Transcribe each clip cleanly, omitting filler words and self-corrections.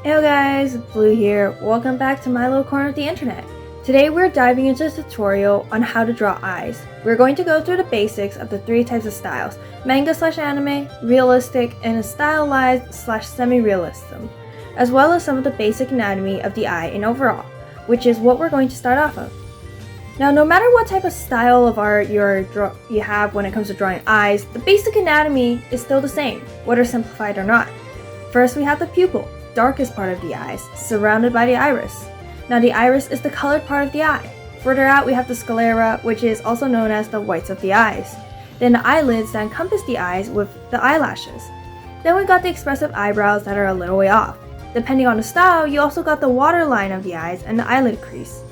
Hey guys, Blue here. Welcome back to my little corner of the internet. Today we're diving into a tutorial on how to draw eyes. We're going to go through the basics of the three types of styles: manga/anime, realistic, and stylized/semi-realism, as well as some of the basic anatomy of the eye and overall, which is what we're going to start off of. Now, no matter what type of style of art you have when it comes to drawing eyes, the basic anatomy is still the same, whether simplified or not. First, we have the pupil, darkest part of the eyes, surrounded by the iris. Now, the iris is the colored part of the eye. Further out, we have the sclera, which is also known as the whites of the eyes. Then the eyelids that encompass the eyes with the eyelashes. Then we got the expressive eyebrows that are a little way off. Depending on the style, you also got the waterline of the eyes and the eyelid crease.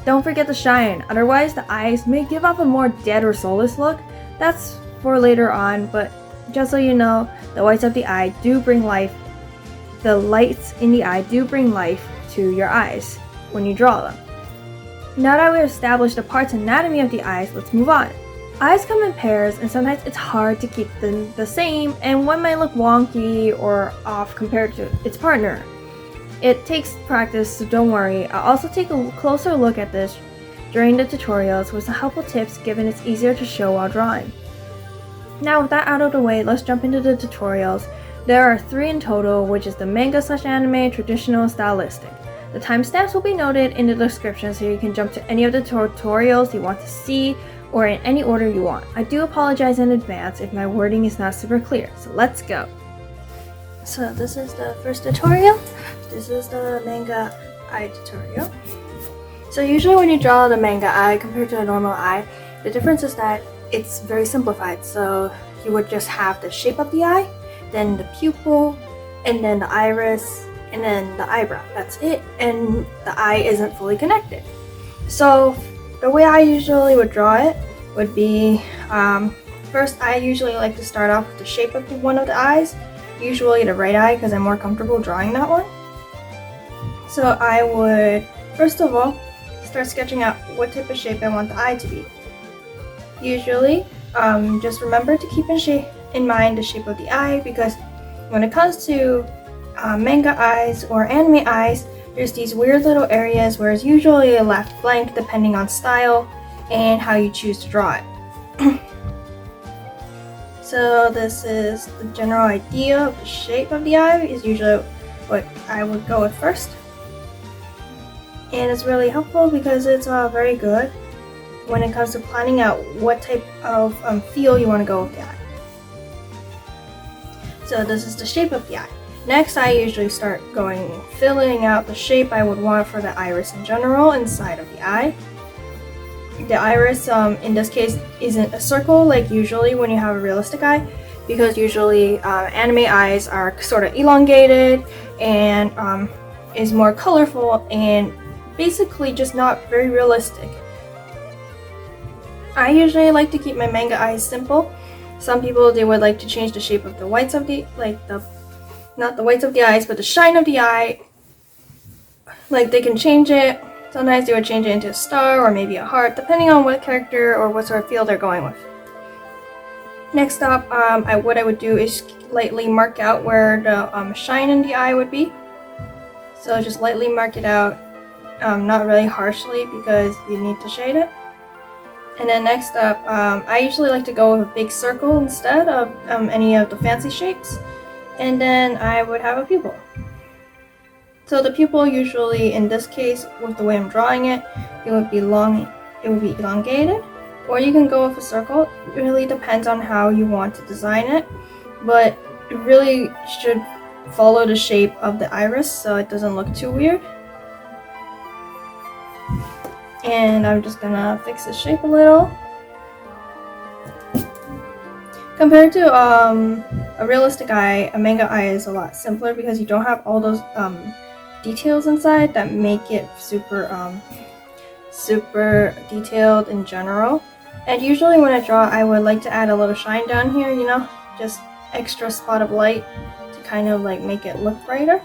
Don't forget the shine, otherwise the eyes may give off a more dead or soulless look. That's for later on, but just so you know, the whites of the eye do bring life. The lights in the eye do bring life to your eyes when you draw them. Now that we've established the parts anatomy of the eyes, let's move on. Eyes come in pairs, and sometimes it's hard to keep them the same, and one might look wonky or off compared to its partner. It takes practice, so don't worry. I'll also take a closer look at this during the tutorials with some helpful tips, given it's easier to show while drawing. Now with that out of the way, let's jump into the tutorials. There are 3 in total, which is the manga/anime, traditional, and stylistic. The timestamps will be noted in the description so you can jump to any of the tutorials you want to see or in any order you want. I do apologize in advance if my wording is not super clear, so let's go. So this is the first tutorial. This is the manga eye tutorial. So usually when you draw the manga eye compared to a normal eye, the difference is that it's very simplified. So you would just have the shape of the eye, then the pupil, and then the iris, and then the eyebrow. That's it, and the eye isn't fully connected. So the way I usually would draw it would be, first I usually like to start off with the shape of one of the eyes, usually the right eye because I'm more comfortable drawing that one. So I would, first of all, start sketching out what type of shape I want the eye to be. Usually, just remember to keep in mind the shape of the eye, because when it comes to manga eyes or anime eyes, there's these weird little areas where it's usually left blank depending on style and how you choose to draw it. So this is the general idea of the shape of the eye, is usually what I would go with first. And it's really helpful because it's very good when it comes to planning out what type of feel you want to go with the eye. So this is the shape of the eye. Next, I usually start filling out the shape I would want for the iris in general inside of the eye. The iris, in this case, isn't a circle like usually when you have a realistic eye, because usually anime eyes are sort of elongated and is more colorful and basically just not very realistic. I usually like to keep my manga eyes simple. Some people, they would like to change the shape of the whites of the, not the whites of the eyes, but the shine of the eye. Like, they can change it. Sometimes they would change it into a star or maybe a heart, depending on what character or what sort of feel they're going with. Next up, what I would do is lightly mark out where the shine in the eye would be. So just lightly mark it out, not really harshly because you need to shade it. And then next up, I usually like to go with a big circle instead of any of the fancy shapes. And then I would have a pupil. So the pupil usually, in this case, with the way I'm drawing it, it would be elongated, or you can go with a circle. It really depends on how you want to design it, but it really should follow the shape of the iris so it doesn't look too weird. And I'm just gonna fix the shape a little. Compared to a realistic eye, a manga eye is a lot simpler because you don't have all those details inside that make it super detailed in general. And usually when I draw, I would like to add a little shine down here, just extra spot of light to kind of like make it look brighter.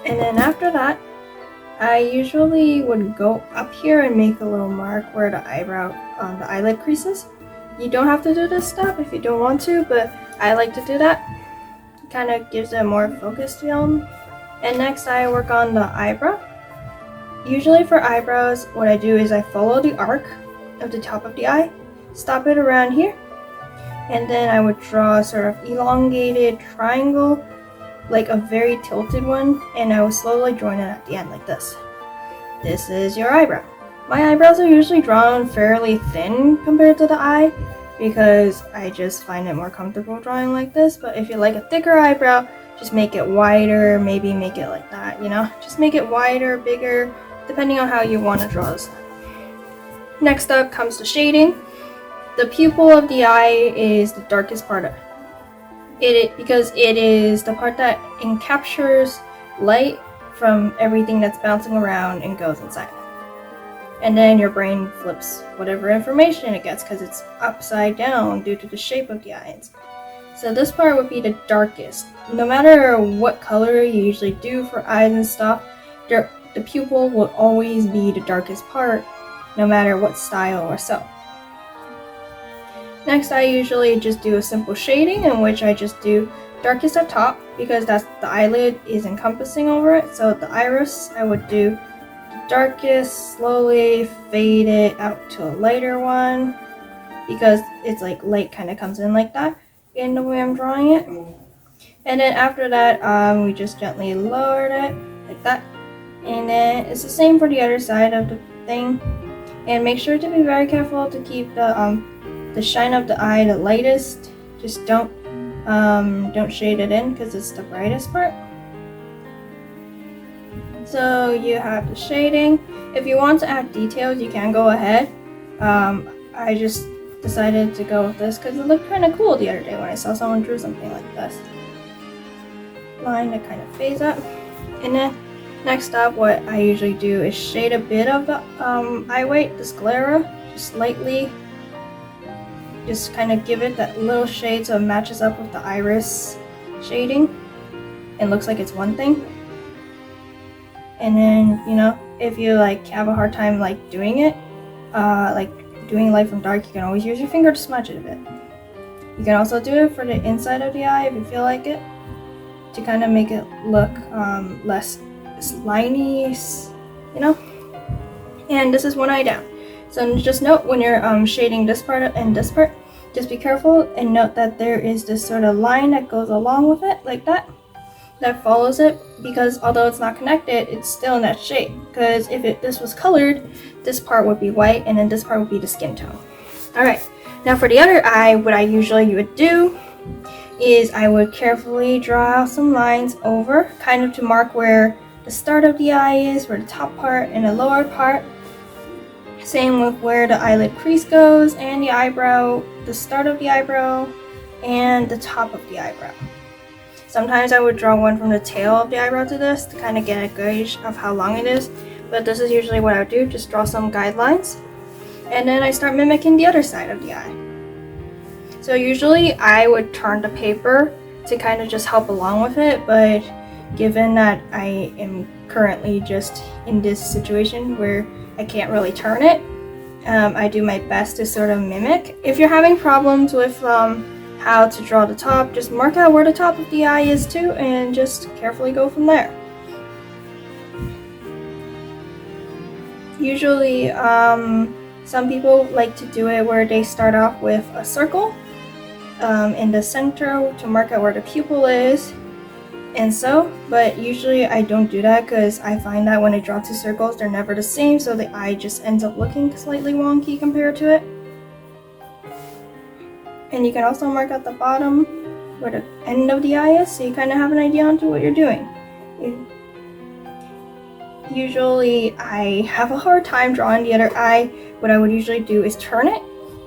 And then after that, I usually would go up here and make a little mark where the eyelid creases. You don't have to do this step if you don't want to, but I like to do that. kind of gives it a more focused feel. And next I work on the eyebrow. Usually for eyebrows, what I do is I follow the arc of the top of the eye, stop it around here, and then I would draw a sort of elongated triangle, like a very tilted one, and I would slowly join it at the end like this. This is your eyebrow. My eyebrows are usually drawn fairly thin compared to the eye because I just find it more comfortable drawing like this, but if you like a thicker eyebrow, just make it wider, maybe make it like that, just make it wider, bigger, depending on how you want to draw this. Next up comes the shading. The pupil of the eye is the darkest part of it because it is the part that encaptures light from everything that's bouncing around and goes inside. And then your brain flips whatever information it gets because it's upside down due to the shape of the eyes. So this part would be the darkest. No matter what color you usually do for eyes and stuff, the pupil will always be the darkest part, no matter what style or so. Next, I usually just do a simple shading in which I just do darkest at top because that's the eyelid is encompassing over it. So the iris, I would do the darkest, slowly fade it out to a lighter one because it's like light kind of comes in like that in the way I'm drawing it. And then after that, we just gently lowered it like that. And then it's the same for the other side of the thing. And make sure to be very careful to keep the shine of the eye the lightest. Just don't shade it in because it's the brightest part. So you have the shading. If you want to add details, you can go ahead. I just decided to go with this because it looked kind of cool the other day when I saw someone drew something like this. Line that kind of fades up. And then next up, what I usually do is shade a bit of the eye weight, the sclera, just slightly. Just kind of give it that little shade so it matches up with the iris shading and looks like it's one thing. And then, if you have a hard time doing it, doing light from dark, you can always use your finger to smudge it a bit. You can also do it for the inside of the eye if you feel like it, to kind of make it look less slimy, And this is one eye down. So just note when you're shading this part and this part, just be careful and note that there is this sort of line that goes along with it, like that follows it, because although it's not connected, it's still in that shape. Because if this was colored, this part would be white and then this part would be the skin tone. Alright, now for the other eye, what I usually would do is I would carefully draw out some lines over, kind of to mark where the start of the eye is, where the top part and the lower part. Same with where the eyelid crease goes and the eyebrow, the start of the eyebrow and the top of the eyebrow. Sometimes I would draw one from the tail of the eyebrow to this to kind of get a gauge of how long it is, but this is usually what I would do, just draw some guidelines. And then I start mimicking the other side of the eye. So usually I would turn the paper to kind of just help along with it, but given that I am currently just in this situation where I can't really turn it, I do my best to sort of mimic. If you're having problems with how to draw the top, just mark out where the top of the eye is too and just carefully go from there. Usually some people like to do it where they start off with a circle in the center to mark out where the pupil is, but usually I don't do that because I find that when I draw two circles, they're never the same, so the eye just ends up looking slightly wonky compared to it. And you can also mark out the bottom where the end of the eye is, so you kind of have an idea onto what you're doing. Usually I have a hard time drawing the other eye. What I would usually do is turn it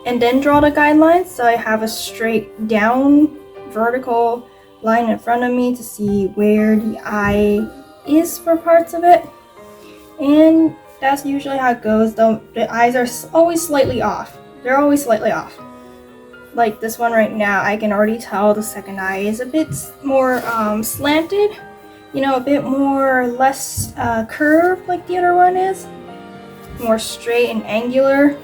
and then draw the guidelines, so I have a straight down vertical line in front of me to see where the eye is for parts of it. And that's usually how it goes, though the eyes are always slightly off. They're always slightly off. Like this one right now, I can already tell the second eye is a bit more slanted, a bit more less curved like the other one is, more straight and angular.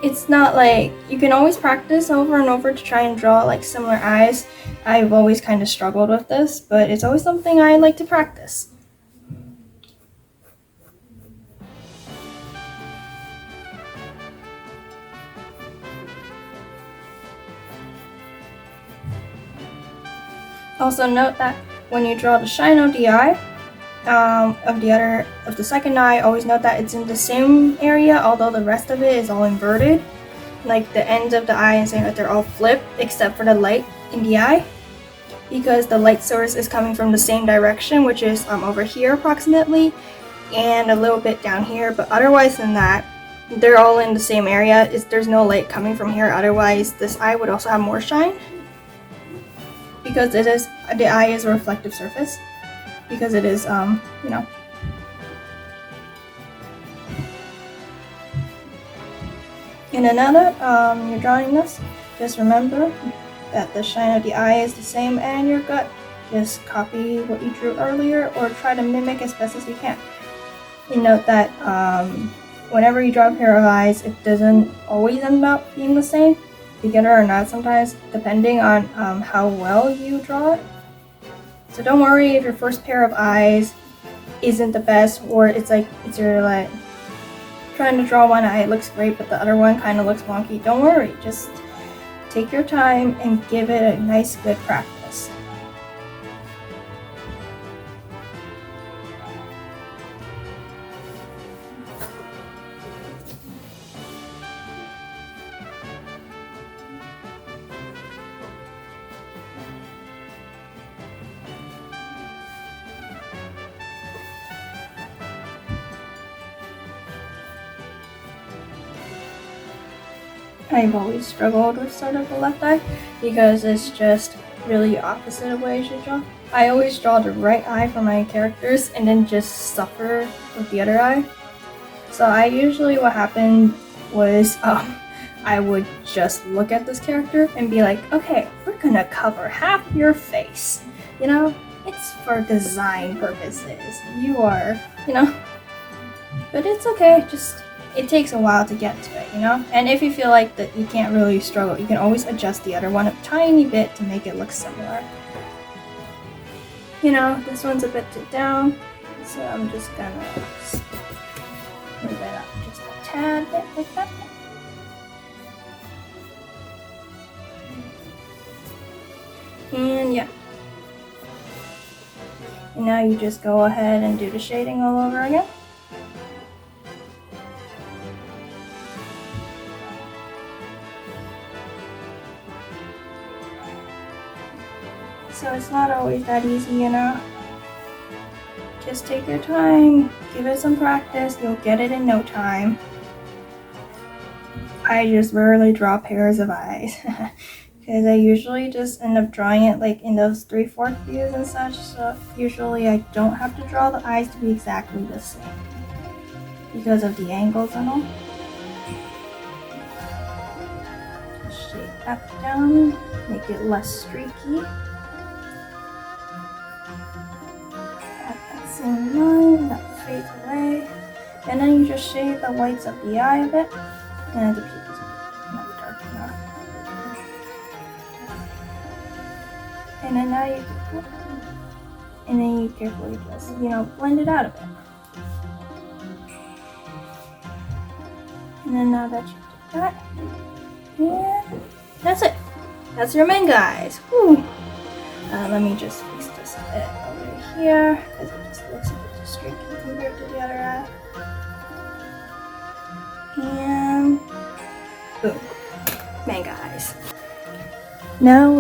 it's not like you can always practice over and over to try and draw like similar eyes. I've always kind of struggled with this, but it's always something I like to practice. Also note that when you draw the shine of the eye, of the second eye, always note that it's in the same area, although the rest of it is all inverted. Like the ends of the eye and saying that they're all flipped except for the light in the eye, because the light source is coming from the same direction, which is over here approximately, and a little bit down here. But otherwise than that, they're all in the same area. There's no light coming from here. Otherwise, this eye would also have more shine, because the eye is a reflective surface, because it is you know. And then now that you're drawing this, just remember that the shine of the eye is the same and your gut. Just copy what you drew earlier or try to mimic as best as you can. You note that whenever you draw a pair of eyes, it doesn't always end up being the same, beginner or not sometimes, depending on how well you draw it. So don't worry if your first pair of eyes isn't the best, or it's you're like trying to draw one eye, it looks great, but the other one kind of looks wonky. Don't worry, just take your time and give it a nice, good practice. I've always struggled with sort of the left eye because it's just really opposite of what I should draw. I always draw the right eye for my characters and then just suffer with the other eye. So what happened was I would just look at this character and be like, okay, we're gonna cover half your face. You know, it's for design purposes. You are, you know, but it's okay, it takes a while to get to it, you know? And if you feel like that you can't really struggle, you can always adjust the other one a tiny bit to make it look similar. You know, this one's a bit too down, so I'm just gonna move it up just a tad bit like that. And yeah. And now you just go ahead and do the shading all over again. So it's not always that easy, you know. Just take your time, give it some practice, you'll get it in no time. I just rarely draw pairs of eyes because I usually just end up drawing it like in those 3/4 views and such, so usually I don't have to draw the eyes to be exactly the same because of the angles and all. Shade that down, make it less streaky. Same line, that fades away. And then you just shade the whites of the eye a bit. And the pupils might be dark enough. And then now you carefully just, you know, blend it out a bit. And then now that you did that, and that's it. That's your manga eyes. Whew. Let me just fix this a bit over here, because it just looks a bit too streaky compared to the other eye. And boom, manga eyes. Now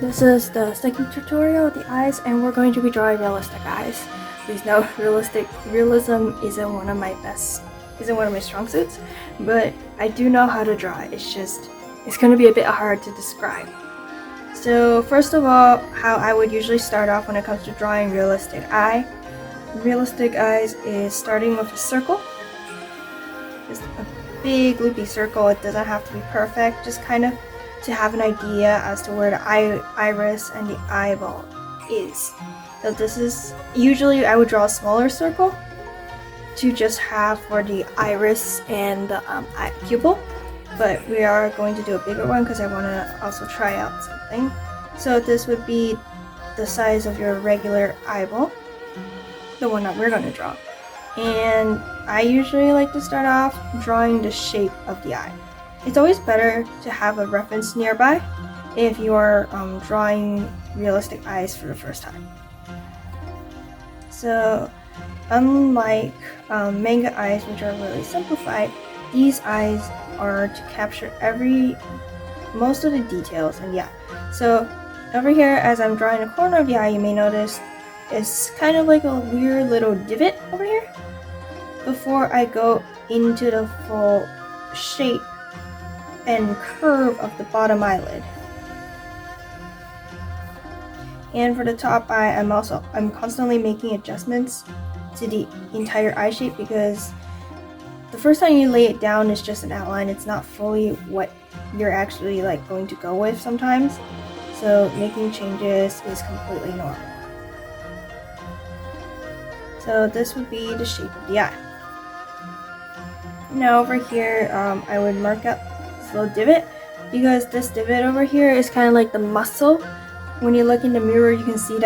this is the second tutorial of the eyes, and we're going to be drawing realistic eyes. Please note, realism isn't one of my strong suits, but I do know how to draw it. It's going to be a bit hard to describe. So first of all, how I would usually start off when it comes to drawing realistic eye. Realistic eyes is starting with a circle. Just a big loopy circle. It doesn't have to be perfect, just kind of to have an idea as to where the iris and the eyeball is. So this is, usually I would draw a smaller circle to just have for the iris and the eye pupil. but we are going to do a bigger one because I want to also try out something. So this would be the size of your regular eyeball, the one that we're going to draw. And I usually like to start off drawing the shape of the eye. It's always better to have a reference nearby if you are drawing realistic eyes for the first time. So unlike Manga Eyes, which are really simplified, these eyes are to capture most of the details. And yeah, so over here, as I'm drawing the corner of the eye, you may notice it's kind of like a weird little divot over here before I go into the full shape and curve of the bottom eyelid. And for the top eye, I'm constantly making adjustments to the entire eye shape, because the first time you lay it down is just an outline. It's not fully what you're actually like going to go with sometimes. So making changes is completely normal. So this would be the shape of the eye. Now over here, I would mark out this little divot, because this divot over here is kind of like the muscle. When you look in the mirror, you can see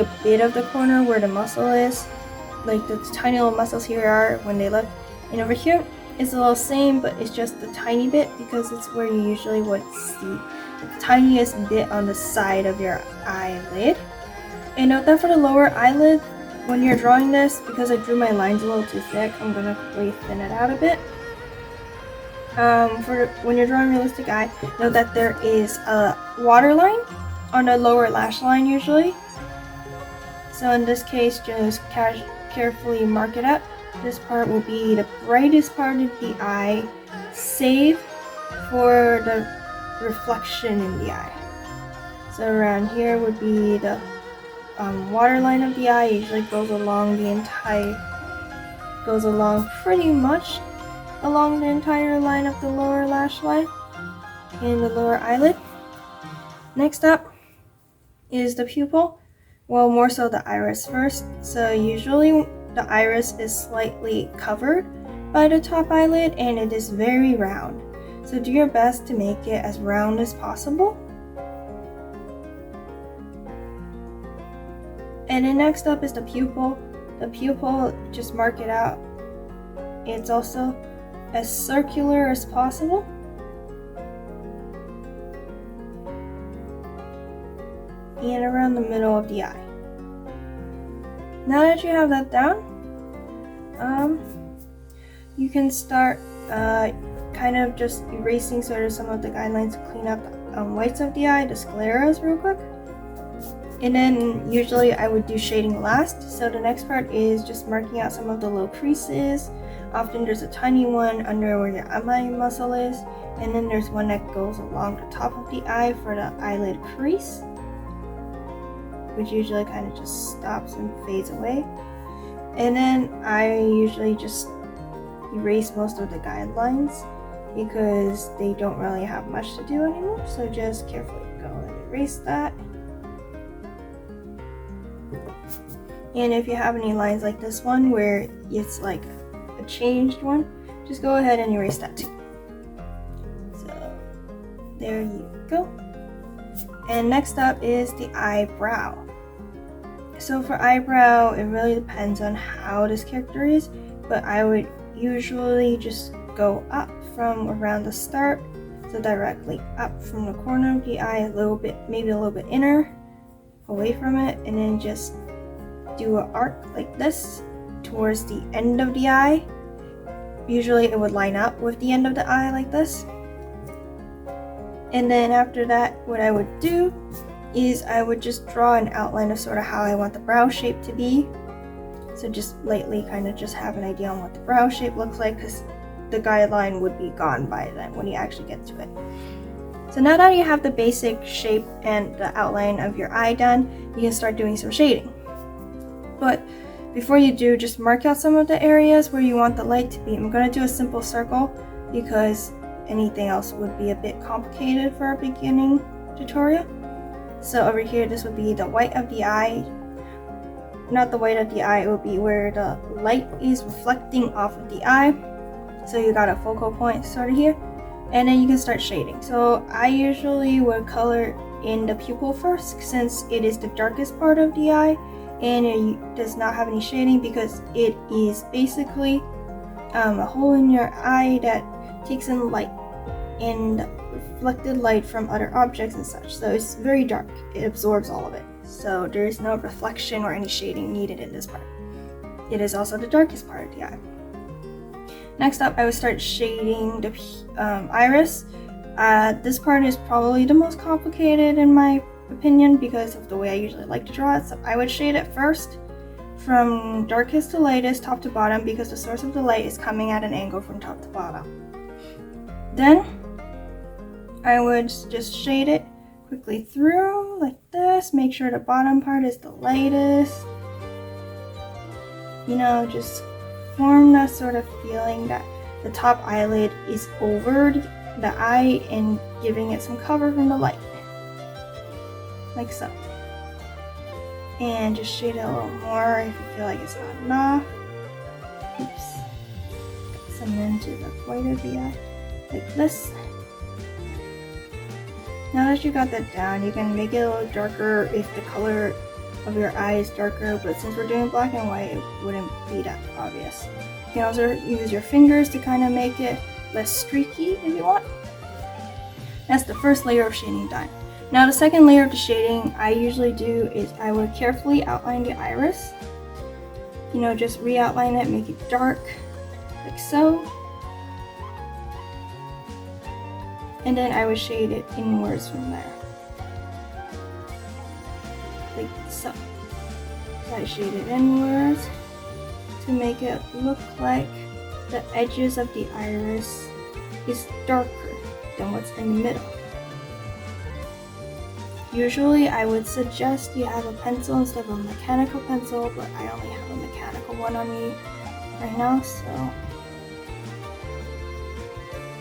a bit of the corner where the muscle is. Like the tiny little muscles here are when they look. And over here, it's a little same, but it's just a tiny bit, because it's where you usually would see the tiniest bit on the side of your eyelid. And note that for the lower eyelid, when you're drawing this, because I drew my lines a little too thick, I'm going to really thin it out a bit. When you're drawing realistic eye, note that there is a waterline on the lower lash line usually. So in this case, just carefully mark it up. This part will be the brightest part of the eye, save for the reflection in the eye. So around here would be the waterline of the eye. Usually goes along pretty much along the entire line of the lower lash line and the lower eyelid. Next up is the pupil. Well, more so the iris first. So usually the iris is slightly covered by the top eyelid, and it is very round. So do your best to make it as round as possible. And then next up is the pupil. The pupil, just mark it out. It's also as circular as possible. And around the middle of the eye. Now that you have that down, you can start kind of just erasing sort of some of the guidelines to clean up the whites of the eye, the scleras real quick. And then usually I would do shading last. So the next part is just marking out some of the little creases. Often there's a tiny one under where your eye muscle is, and then there's one that goes along the top of the eye for the eyelid crease, which usually kind of just stops and fades away. And then I usually just erase most of the guidelines because they don't really have much to do anymore. So just carefully go and erase that. And if you have any lines like this one where it's like a changed one, just go ahead and erase that too. So there you go. And next up is the eyebrow. So for eyebrow, it really depends on how this character is, but I would usually just go up from around the start, so directly up from the corner of the eye a little bit, maybe a little bit inner, away from it, and then just do an arc like this towards the end of the eye. Usually it would line up with the end of the eye like this. And then after that, what I would do is I would just draw an outline of sort of how I want the brow shape to be. So just lightly kind of just have an idea on what the brow shape looks like, because the guideline would be gone by then when you actually get to it. So now that you have the basic shape and the outline of your eye done, you can start doing some shading. But before you do, just mark out some of the areas where you want the light to be. I'm going to do a simple circle because anything else would be a bit complicated for a beginning tutorial. So over here, this would be the white of the eye. Not the white of the eye, it would be where the light is reflecting off of the eye. So you got a focal point sort of here. and then you can start shading. So I usually would color in the pupil first, since it is the darkest part of the eye and it does not have any shading, because it is basically a hole in your eye that takes in light and reflected light from other objects and such. So it's very dark, it absorbs all of it, so there is no reflection or any shading needed in this part. It is also the darkest part of the eye. Next up, I would start shading the iris. This part is probably the most complicated in my opinion because of the way I usually like to draw it. So I would shade it first from darkest to lightest, top to bottom, because the source of the light is coming at an angle from top to bottom. Then I would just shade it quickly through like this, make sure the bottom part is the lightest. You know, just form that sort of feeling that the top eyelid is over the eye and giving it some cover from the light, like so. And just shade it a little more if you feel like it's not enough. Oops. Got some into the white of the eye, like this. Now that you got that down, you can make it a little darker if the color of your eye is darker, but since we're doing black and white, it wouldn't be that obvious. You can also use your fingers to kind of make it less streaky if you want. That's the first layer of shading done. Now the second layer of the shading I usually do is I would carefully outline the iris. You know, just re-outline it, make it dark, like so. And then I would shade it inwards from there, like so. So I shade it inwards to make it look like the edges of the iris is darker than what's in the middle. Usually I would suggest you have a pencil instead of a mechanical pencil, but I only have a mechanical one on me right now, so.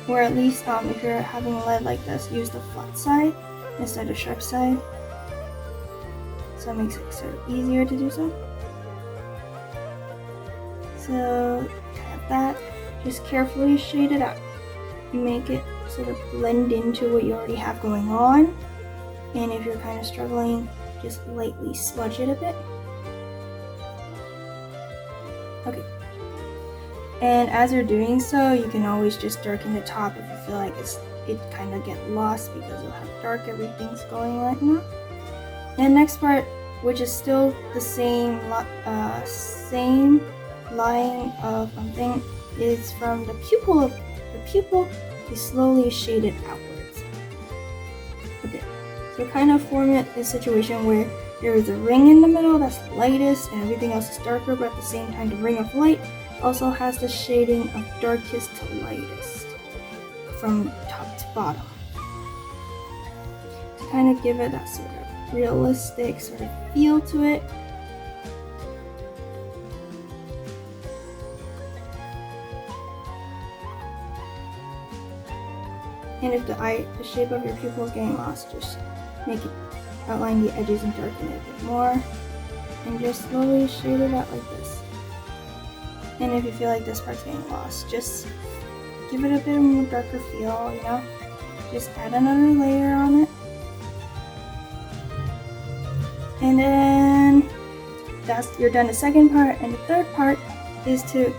Or at least if you're having lead like this, use the flat side instead of sharp side. So it makes it sort of easier to do so. So have that, just carefully shade it out. Make it sort of blend into what you already have going on. And if you're kind of struggling, just lightly smudge it a bit. Okay. And as you're doing so, you can always just darken the top if you feel like it kind of get lost because of how dark everything's going right now. And next part, which is still the same line of thing, is from the pupil. The pupil is slowly shaded outwards a bit. So kind of form it a situation where there is a ring in the middle that's lightest and everything else is darker, but at the same time the ring of light also has the shading of darkest to lightest from top to bottom, to kind of give it that sort of realistic sort of feel to it. And if the shape of your pupil is getting lost, just make it outline the edges and darken it a bit more, and just slowly shade it out like this. And if you feel like this part's getting lost, just give it a bit more darker feel, you know? Just add another layer on it. And then you're done the second part, and the third part is to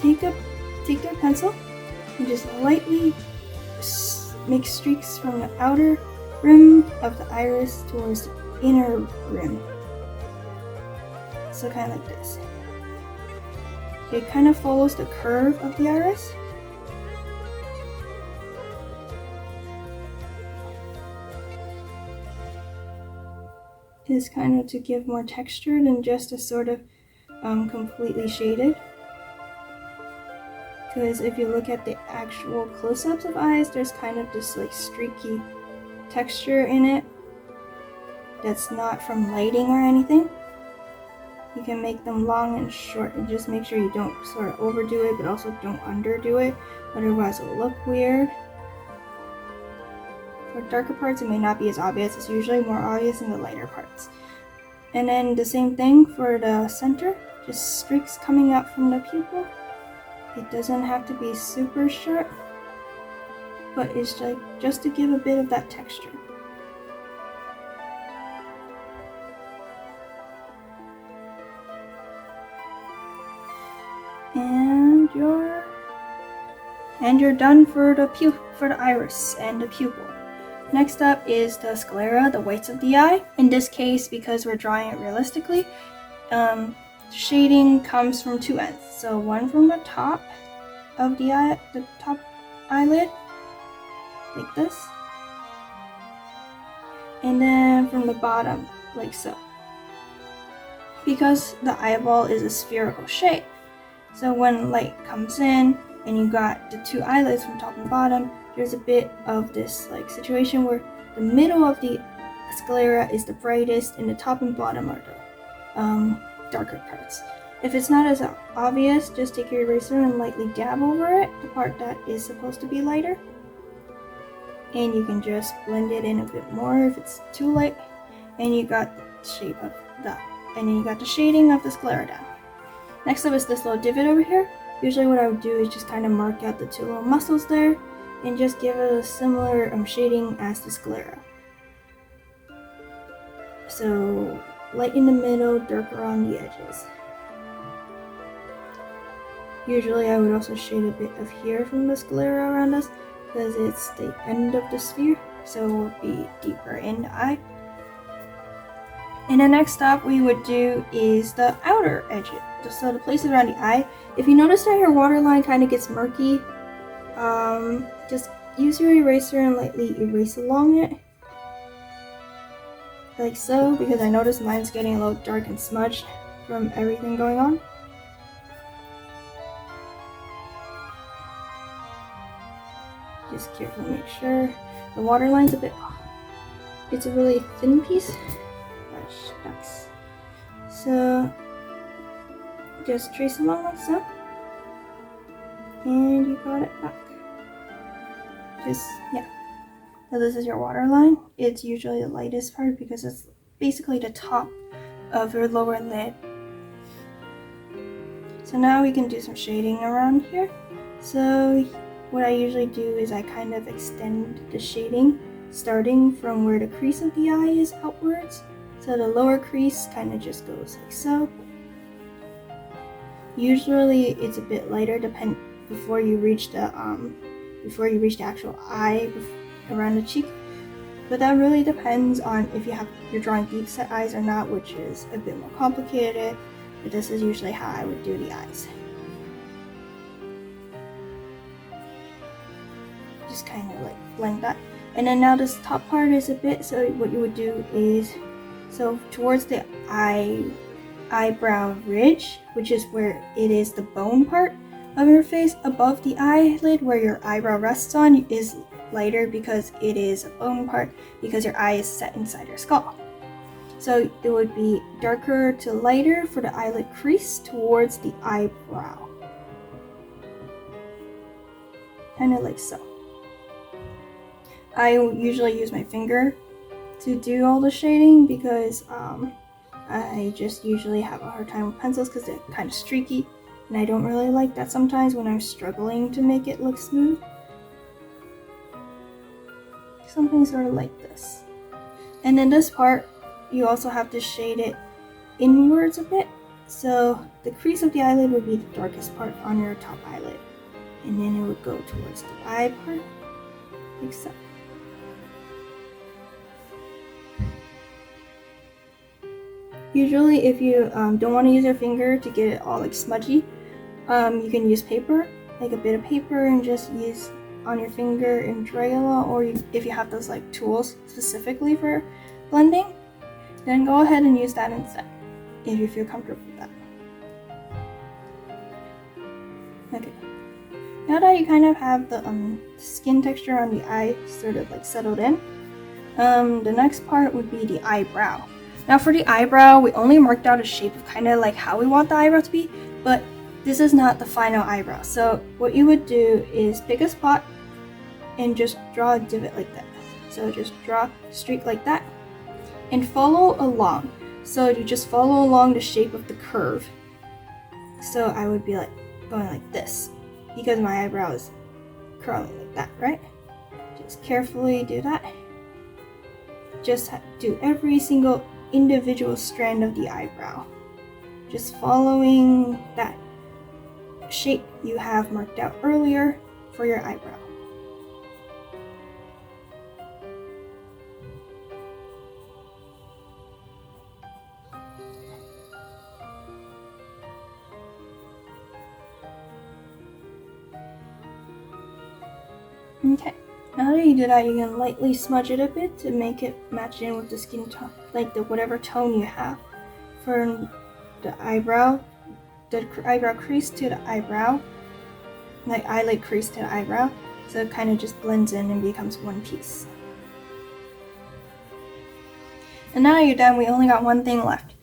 take your pencil and just lightly make streaks from the outer rim of the iris towards the inner rim. So kind of like this. It kind of follows the curve of the iris. It's kind of to give more texture than just a sort of completely shaded. Because if you look at the actual close-ups of eyes, there's kind of this like streaky texture in it that's not from lighting or anything. You can make them long and short, and just make sure you don't sort of overdo it, but also don't underdo it, otherwise it'll look weird. For darker parts, it may not be as obvious. It's usually more obvious in the lighter parts. And then the same thing for the center, just streaks coming out from the pupil. It doesn't have to be super sharp. but it's like just to give a bit of that texture. And you're done for the iris and the pupil. Next up is the sclera, the whites of the eye. In this case, because we're drawing it realistically, shading comes from two ends. So one from the top of the eye, the top eyelid, like this, and then from the bottom, like so. Because the eyeball is a spherical shape, so when light comes in and you got the two eyelids from top and bottom, there's a bit of this like situation where the middle of the sclera is the brightest and the top and bottom are the darker parts. If it's not as obvious, just take your eraser and lightly dab over it, the part that is supposed to be lighter. And you can just blend it in a bit more if it's too light. And you got the shape of that. And then you got the shading of the sclera down. Next up is this little divot over here. Usually what I would do is just kind of mark out the two little muscles there and just give it a similar shading as the sclera. So light in the middle, darker on the edges. Usually I would also shade a bit of here from the sclera around us because it's the end of the sphere, so it will be deeper in the eye. And the next step we would do is the outer edge, so the places around the eye. If you notice that your waterline kind of gets murky, just use your eraser and lightly erase along it, like so, because I noticed mine's getting a little dark and smudged from everything going on. Just carefully make sure the waterline's a bit off. It's a really thin piece. Shucks. So just trace along like so, and you got it back. So this is your waterline. It's usually the lightest part because it's basically the top of your lower lid. So now we can do some shading around here. So what I usually do is I kind of extend the shading starting from where the crease of the eye is outwards. So the lower crease kind of just goes like so. Usually it's a bit lighter before you reach the actual eye around the cheek. But that really depends on if you're drawing deep set eyes or not, which is a bit more complicated. But this is usually how I would do the eyes. Just kind of like blend that. And then now this top part is a bit, so what you would do is, so towards the eyebrow ridge, which is where it is the bone part of your face, above the eyelid where your eyebrow rests on is lighter because it is a bone part, because your eye is set inside your skull. So it would be darker to lighter for the eyelid crease towards the eyebrow. Kind of like so. I usually use my finger to do all the shading because I just usually have a hard time with pencils because they're kind of streaky, and I don't really like that sometimes when I'm struggling to make it look smooth. Something sort of like this. And then this part, you also have to shade it inwards a bit. So the crease of the eyelid would be the darkest part on your top eyelid, and then it would go towards the eye part, like so. Usually if you don't want to use your finger to get it all like smudgy, you can use paper, like a bit of paper, and just use on your finger and drag it along, or if you have those like tools specifically for blending, then go ahead and use that instead, if you feel comfortable with that. Okay, now that you kind of have the skin texture on the eye sort of like settled in, the next part would be the eyebrow. Now for the eyebrow, we only marked out a shape of kind of like how we want the eyebrow to be, but this is not the final eyebrow. So what you would do is pick a spot and just draw a divot like that. So just draw a streak like that and follow along. So you just follow along the shape of the curve. So I would be like going like this because my eyebrow is curling like that, right? Just carefully do that. Just do every single individual strand of the eyebrow. Just following that shape you have marked out earlier for your eyebrow. Okay, now that you do that, you can lightly smudge it a bit to make it match in with the skin tone, like the whatever tone you have for the eyebrow crease to the eyebrow, like eyelid crease to the eyebrow, so it kind of just blends in and becomes one piece. And now that you're done, we only got one thing left,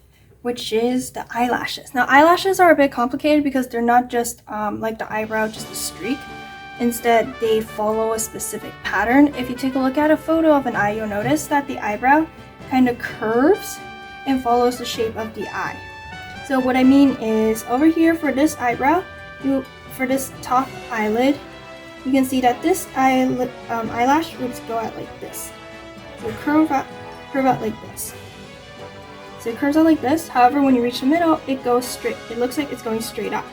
which is the eyelashes. Now eyelashes are a bit complicated because they're not just like the eyebrow, just a streak. Instead, they follow a specific pattern. If you take a look at a photo of an eye, you'll notice that the eyebrow kind of curves and follows the shape of the eye. So what I mean is, over here for this eyebrow, for this top eyelid, you can see that this eyelash would go out like this. So curve out like this. So it curves out like this. However, when you reach the middle, it goes straight. It looks like it's going straight up.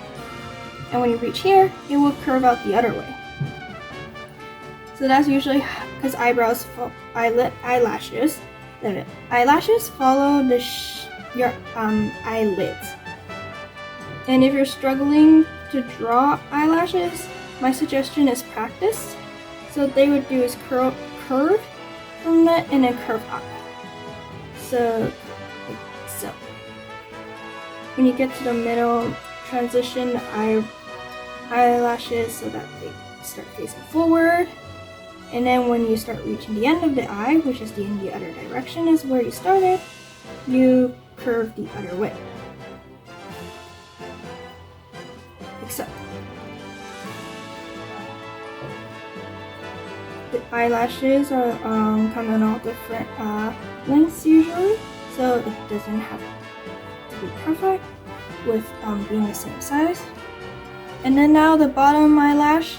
And when you reach here, it will curve out the other way. So that's usually because eyelashes follow your eyelids. And if you're struggling to draw eyelashes, my suggestion is practice. So what they would do is curve from that and then curve up. So when you get to the middle, transition the eyelashes so that they start facing forward, and then when you start reaching the end of the eye, which is in the other direction is where you started, you curve the other way. Except the eyelashes are come in all different lengths usually, so it doesn't have to be perfect with being the same size. And then now the bottom eyelash,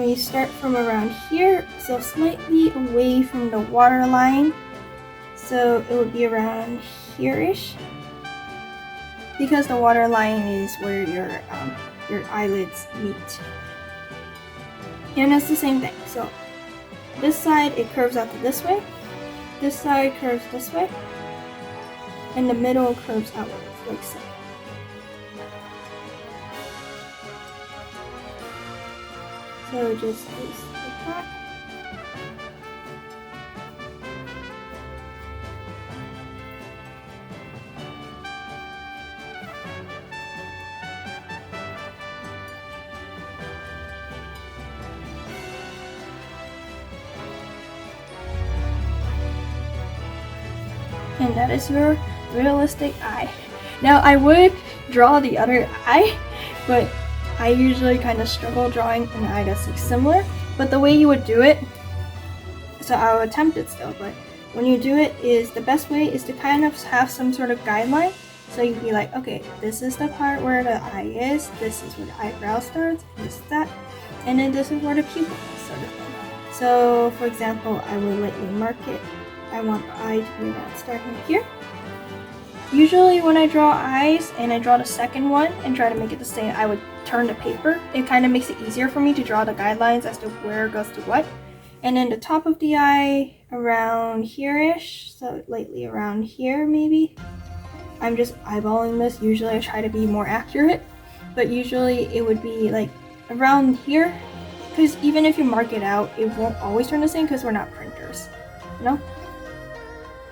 you start from around here, so slightly away from the waterline. So it would be around here-ish, because the waterline is where your eyelids meet. And it's the same thing. So this side, it curves out to this way. This side curves this way. And the middle curves outwards, like so. So just like that. And that is your realistic eye. Now I would draw the other eye, but I usually kind of struggle drawing an eye that's like similar. But the way you would do it, so I'll attempt it still, but when you do it, is the best way is to kind of have some sort of guideline. So you'd be like, okay, this is the part where the eye is, this is where the eyebrow starts, this is that, and then this is where the pupil is, sort of thing. So for example, I would lightly mark it. I want the eye to be around starting here. Usually when I draw eyes and I draw the second one and try to make it the same, I would turn the paper. It kind of makes it easier for me to draw the guidelines as to where it goes to what. And then the top of the eye around here-ish, so lightly around here maybe. I'm just eyeballing this. Usually I try to be more accurate, but usually it would be like around here, because even if you mark it out, it won't always turn the same because we're not printers, you know?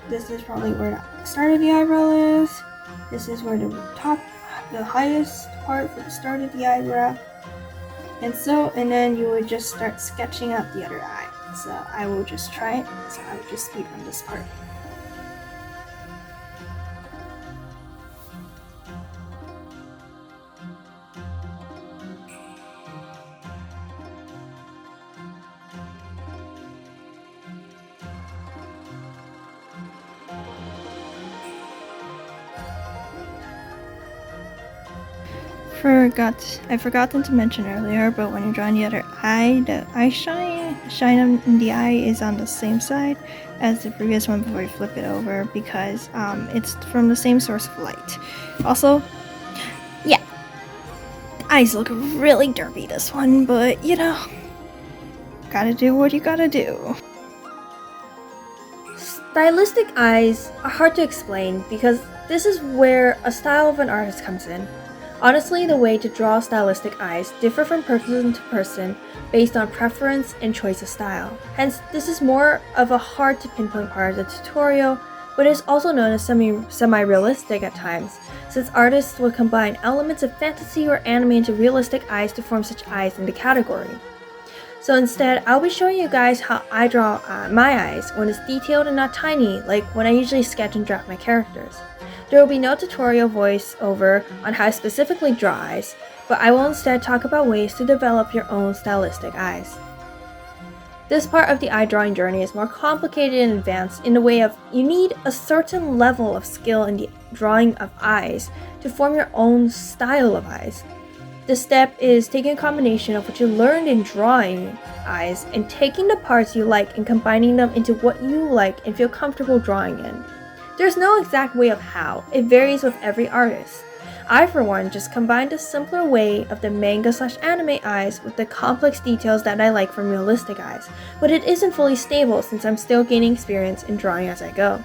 This is probably where the start of the eyebrow is. This is where the highest part for the start of the eyebrow. And then you would just start sketching out the other eye. So I will just try it. So I would just speed run this part. I forgotten to mention earlier, but when you're drawing the other eye, the eye shine in the eye is on the same side as the previous one before you flip it over, because it's from the same source of light. Also, yeah, the eyes look really derpy this one, but you know, gotta do what you gotta do. Stylistic eyes are hard to explain because this is where a style of an artist comes in. Honestly, the way to draw stylistic eyes differ from person to person based on preference and choice of style. Hence, this is more of a hard to pinpoint part of the tutorial, but is also known as semi-realistic at times, since artists will combine elements of fantasy or anime into realistic eyes to form such eyes in the category. So instead, I'll be showing you guys how I draw my eyes when it's detailed and not tiny, like when I usually sketch and draft my characters. There will be no tutorial voice-over on how to specifically draw eyes, but I will instead talk about ways to develop your own stylistic eyes. This part of the eye drawing journey is more complicated and advanced in the way of you need a certain level of skill in the drawing of eyes to form your own style of eyes. This step is taking a combination of what you learned in drawing eyes and taking the parts you like and combining them into what you like and feel comfortable drawing in. There's no exact way of how, it varies with every artist. I, for one, just combined a simpler way of the manga/anime eyes with the complex details that I like from realistic eyes, but it isn't fully stable since I'm still gaining experience in drawing as I go.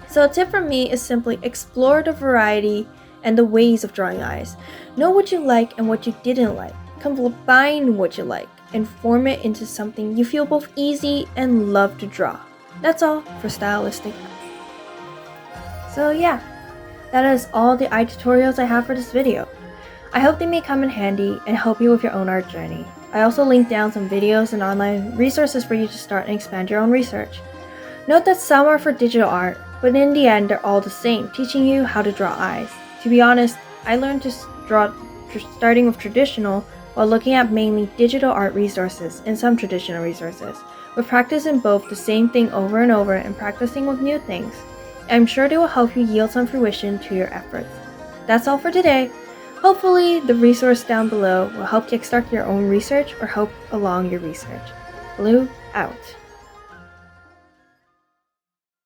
So a tip from me is simply explore the variety and the ways of drawing eyes. Know what you like and what you didn't like. Combine what you like and form it into something you feel both easy and love to draw. That's all for stylistic eyes. So yeah, that is all the eye tutorials I have for this video. I hope they may come in handy and help you with your own art journey. I also linked down some videos and online resources for you to start and expand your own research. Note that some are for digital art, but in the end they're all the same, teaching you how to draw eyes. To be honest, I learned to draw starting with traditional while looking at mainly digital art resources and some traditional resources, with practice in both the same thing over and over and practicing with new things. I'm sure they will help you yield some fruition to your efforts. That's all for today. Hopefully, the resource down below will help kickstart your own research or help along your research. Blue out.